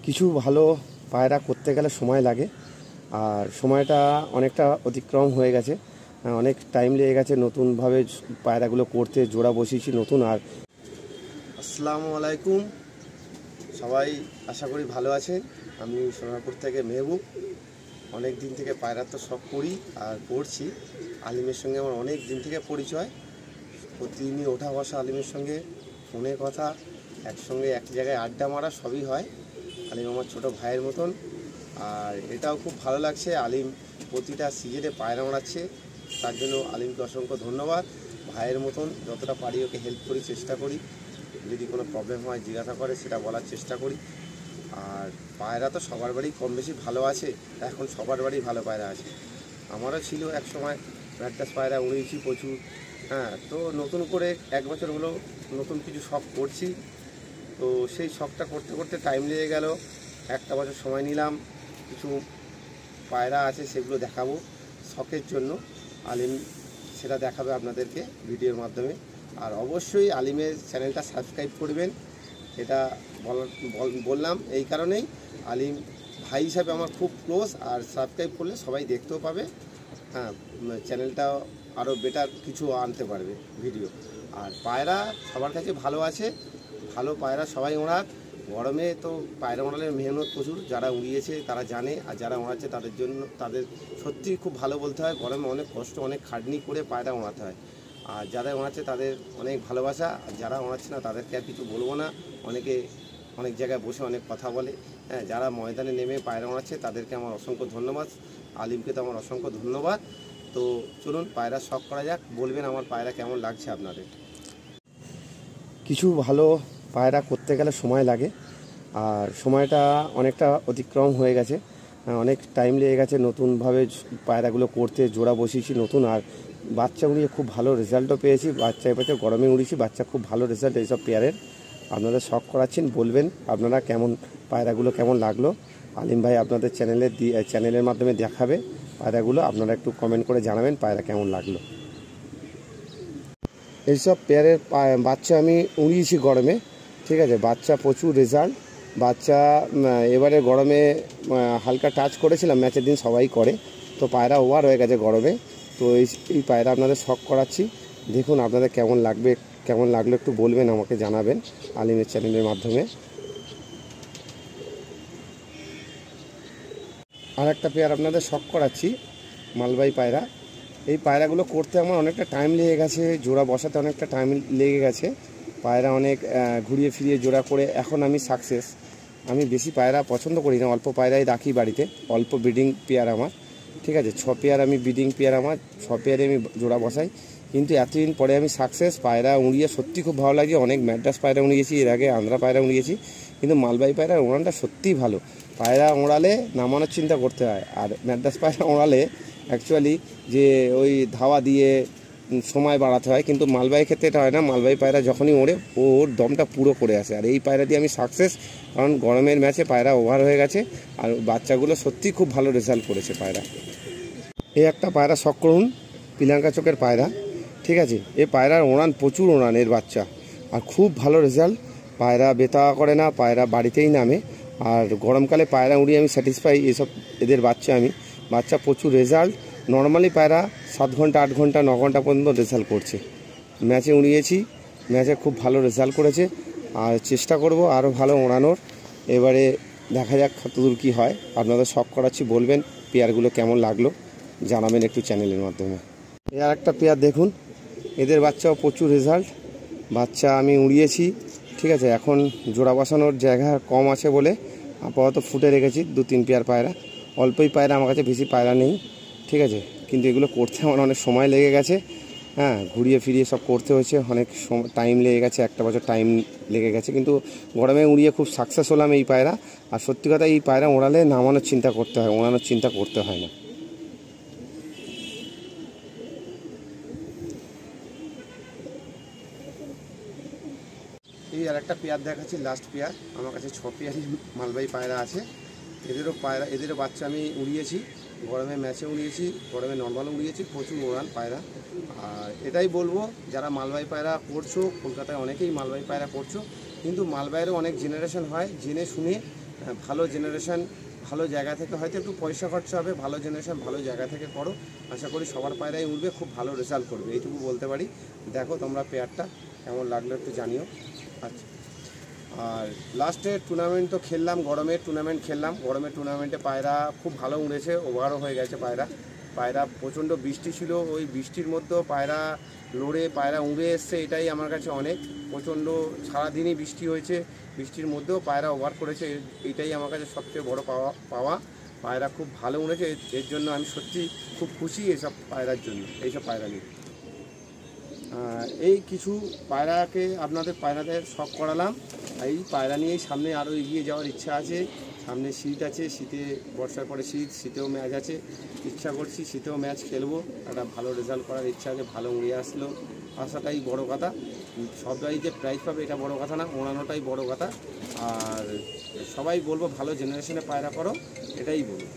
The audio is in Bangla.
কিছু ভালো পায়রা করতে গেলে সময় লাগে, আর সময়টা অনেকটা অতিক্রম হয়ে গেছে। অনেক টাইম লেগে গেছে নতুনভাবে পায়রাগুলো করতে, জোড়া বসিয়েছি নতুন। আর আসসালামু আলাইকুম, সবাই আশা করি ভালো আছেন। আমি সোনারপুর থেকে মেহবুব। অনেক দিন থেকে পায়রা তো শখ করি আর করছি। আলিমের সঙ্গে আমার অনেক দিন থেকে পরিচয়, প্রতিদিনই ওঠা বসা আলিমের সঙ্গে, ফোনে কথা, একসঙ্গে এক জায়গায় আড্ডা মারা সবই হয়। আলিম আমার ছোটো ভাইয়ের মতন, আর এটাও খুব ভালো লাগছে আলিম প্রতিটা সিজনে পায়রা মারাচ্ছে, তার জন্য আলিমকে অসংখ্য ধন্যবাদ। ভাইয়ের মতন যতটা পারি ওকে হেল্প করি, চেষ্টা করি, যদি কোনো প্রবলেম হয় জিজ্ঞাসা করে সেটা বলার চেষ্টা করি। আর পায়রা তো সবার বাড়ি কম বেশি ভালো আছে, এখন সবার বাড়ি ভালো পায়রা আছে। আমারও ছিল এক সময় ম্যাড্রাস পায়রা উড়িয়েছি প্রচুর। তো নতুন করে 1 বছর হলো নতুন কিছু শখ করছি। তো সেই শখটা করতে করতে টাইম লেগে গেল, 1 বছর সময় নিলাম। কিছু পায়রা আছে সেগুলো দেখাবো শখের জন্য, আলিম সেটা দেখাবে আপনাদেরকে ভিডিওর মাধ্যমে। আর অবশ্যই আলিমের চ্যানেলটা সাবস্ক্রাইব করবেন, এটা বললাম এই কারণেই। আলিম ভাই হিসাবে আমার খুব ক্লোজ, আর সাবস্ক্রাইব করলে সবাই দেখতেও পাবে। চ্যানেলটা আরও বেটার কিছু আনতে পারবে ভিডিও। আর পায়রা সবার কাছে ভালো আছে, ভালো পায়রা সবাই ওড়াক। গরমে তো পায়রা ওড়ালের মেহনত প্রচুর, যারা উড়িয়েছে তারা জানে, আর যারা ওড়াচ্ছে তাদের জন্য তাদের সত্যিই খুব ভালো বলতে হয়। গরমে অনেক কষ্ট, অনেক খাটনি করে পায়রা ওড়াতে হয়। আর যারা ওড়াচ্ছে তাদের অনেক ভালোবাসা, আর যারা ওড়াচ্ছে না তাদেরকে আর কিছু বলবো না। অনেকে অনেক জায়গায় বসে অনেক কথা বলে। যারা ময়দানে নেমে পায়রা ওড়াচ্ছে তাদেরকে আমার অসংখ্য ধন্যবাদ, আলিমকে তো আমার অসংখ্য ধন্যবাদ। তো চলুন পায়রা শখ করা যাক, বলবেন আমার পায়রা কেমন লাগছে আপনাদের। কিছু ভালো পায়রা করতে গেলে সময় লাগে, আর সময়টা অনেকটা অতিক্রম হয়ে গেছে। অনেক টাইম লেগে গেছে নতুনভাবে পায়রাগুলো করতে, জোড়া বসিয়েছি নতুন। আর বাচ্চা উড়িয়ে খুব ভালো রেজাল্টও পেয়েছি। বাচ্চা এবছর গরমে উড়িয়েছি, বাচ্চা খুব ভালো রেজাল্ট এইসব পেয়ারের। আপনাদের শখ করাচ্ছেন, বলবেন আপনারা কেমন পায়রাগুলো কেমন লাগলো। আলিম ভাই আপনাদের চ্যানেলের মাধ্যমে দেখাবে পায়রাগুলো, আপনারা একটু কমেন্ট করে জানাবেন পায়রা কেমন লাগলো। এইসব পেয়ারের বাচ্চা আমি উড়িয়েছি গরমে, ঠিক আছে। বাচ্চা প্রচুর রেজাল্ট, বাচ্চা এবারে গরমে হালকা টাচ করেছিলাম, ম্যাচের দিন সবাই করে, তো পায়রা ওভার হয়ে গেছে গরমে। তো এই পায়রা আপনাদের শখ করাচ্ছি, দেখুন আপনাদের কেমন লাগবে, কেমন লাগলো একটু বলবেন, আমাকে জানাবেন আলিমের চ্যানেলের মাধ্যমে। আর একটা পেয়ার আপনাদের শখ করাচ্ছি, মালবাই পায়রা। এই পায়রাগুলো করতে আমার অনেকটা টাইম লেগে গেছে, জোড়া বসাতে অনেকটা টাইম লেগে গেছে। পায়রা অনেক ঘুরিয়ে ফিরিয়ে জোড়া করে এখন আমি সাকসেস। আমি বেশি পায়রা পছন্দ করি না, অল্প পায়রাই রাখি বাড়িতে, অল্প ব্রিডিং পেয়ার আমার, ঠিক আছে। 6 পেয়ার আমি ব্রিডিং পেয়ার আমার, 6 পেয়ারে আমি জোড়া বসাই। কিন্তু এতদিন পরে আমি সাকসেস, পায়রা উড়িয়ে সত্যি খুব ভালো লাগে। অনেক ম্যাড্রাস পায়রা উড়িয়েছি এর আগে, আন্ধ্রা পায়রা উড়িয়েছি, কিন্তু মালবাই পায়রা ওড়ানটা সত্যিই ভালো। পায়রা ওড়ালে নামানোর চিন্তা করতে হয়, আর ম্যাড্রাস পায়রা ওড়ালে অ্যাকচুয়ালি যে ওই ধাওয়া দিয়ে সময় বাড়াতে হয়, কিন্তু মালবাই ক্ষেত্রে এটা হয় না। মালবাই পায়রা যখনই ওড়ে ওর দমটা পুরো করে আসে, আর এই পায়রা দিয়ে আমি সাকসেস, কারণ গরমের ম্যাচে পায়রা ওভার হয়ে গেছে, আর বাচ্চাগুলো সত্যিই খুব ভালো রেজাল্ট করেছে পায়রা। এই একটা পায়রা শখ করুন, পিলাঙ্কা চোখের পায়রা, ঠিক আছে। এই পায়রার ওড়ান প্রচুর, ওড়ান এর বাচ্চা, আর খুব ভালো রেজাল্ট। পায়রা বেতা করে না, পায়রা বাড়িতেই নামে। আর গরমকালে পায়রা উড়িয়ে আমি স্যাটিসফাই, এসব এদের বাচ্চা প্রচুর রেজাল্ট। নর্মালি পায়রা 7 ঘন্টা 8 ঘন্টা 9 ঘন্টা পর্যন্ত রেজাল্ট করছে। ম্যাচে উড়িয়েছি, ম্যাচে খুব ভালো রেজাল্ট করেছে, আর চেষ্টা করব আরও ভালো ওড়ানোর। এবারে দেখা যাক কতদূর কী হয়। আপনাদের শখ করাচ্ছি, বলবেন পেয়ারগুলো কেমন লাগলো, জানাবেন একটু চ্যানেলের মাধ্যমে। আর একটা পেয়ার দেখুন, এদের বাচ্চাও প্রচুর রেজাল্ট। বাচ্চা আমি উড়িয়েছি, ঠিক আছে। এখন জোড়া বসানোর জায়গা কম আছে বলে আপাতত ফুটে রেখেছি 2-3 পেয়ার পায়রা। অল্পই পায়রা আমার কাছে, বেশি পায়রা নেই, ঠিক আছে। কিন্তু এগুলো করতে আমার অনেক সময় লেগে গেছে, ঘুরিয়ে ফিরিয়ে সব করতে হয়েছে, অনেক টাইম লেগে গেছে, 1 বছর টাইম লেগে গেছে। কিন্তু গরমে উড়িয়ে খুব সাকসেস হলাম এই পায়রা। আর সত্যি কথা, এই পায়রা ওড়ালে নামানোর চিন্তা করতে হয়, ওড়ানোর চিন্তা করতে হয় না। এই আর একটা পেয়ার দেখাচ্ছি, লাস্ট পেয়ার। আমার কাছে 6 পেয়ারই মালবাই পায়রা আছে। এদেরও বাচ্চা আমি উড়িয়েছি, গরমে ম্যাচে উড়িয়েছি, গরমে নর্মাল উড়িয়েছি, প্রচুর ওড়ান পায়রা। আর এটাই বলবো, যারা মালবাই পায়রা করছো, কলকাতায় অনেকেই মালবাই পায়রা করছো, কিন্তু মালবাইয়েরও অনেক জেনারেশন হয়, জেনে শুনে ভালো জেনারেশন, ভালো জায়গা থেকে, হয়তো একটু পয়সা খরচা হবে, ভালো জেনারেশন ভালো জায়গা থেকে করো, আশা করি সবার পায়রাই উঠবে, খুব ভালো রেজাল্ট করবে, এইটুকু বলতে পারি। দেখো তোমরা পেয়ারটা কেমন লাগলো একটু জানিও। আচ্ছা, আর লাস্টে টুর্নামেন্ট তো খেললাম, গরমের টুর্নামেন্ট খেললাম। গরমের টুর্নামেন্টে পায়রা খুব ভালো উড়েছে, ওভারও হয়ে গেছে পায়রা প্রচণ্ড বৃষ্টি ছিল, ওই বৃষ্টির মধ্যেও পায়রা লড়ে পায়রা উড়ে এসছে, এটাই আমার কাছে অনেক। প্রচণ্ড সারাদিনই বৃষ্টি হয়েছে, বৃষ্টির মধ্যেও পায়রা ওভার করেছে, এইটাই আমার কাছে সবচেয়ে বড় পাওয়া। পায়রা খুব ভালো উড়েছে, এর জন্য আমি সত্যি খুব খুশি এইসব পায়রার জন্য, এইসব পায়রা নিয়ে। এই কিছু পায়রাকে আপনাদের পায়রাদের শখ করালাম। এই পায়রা নিয়েই সামনে আরও এগিয়ে যাওয়ার ইচ্ছা আছে। সামনে শীত আছে, শীতে বর্ষার পরে শীতেও ম্যাচ আছে, ইচ্ছা করছি শীতেও ম্যাচ খেলবো, একটা ভালো রেজাল্ট করার ইচ্ছা আছে। ভালো উড়ে আসাটাই বড় কথা, সবাই যে প্রাইজ পাবে এটা বড় কথা না, ওড়ানোটাই বড় কথা। আর সবাই বলবো ভালো জেনারেশনে পায়রা করো, এটাই বলবো।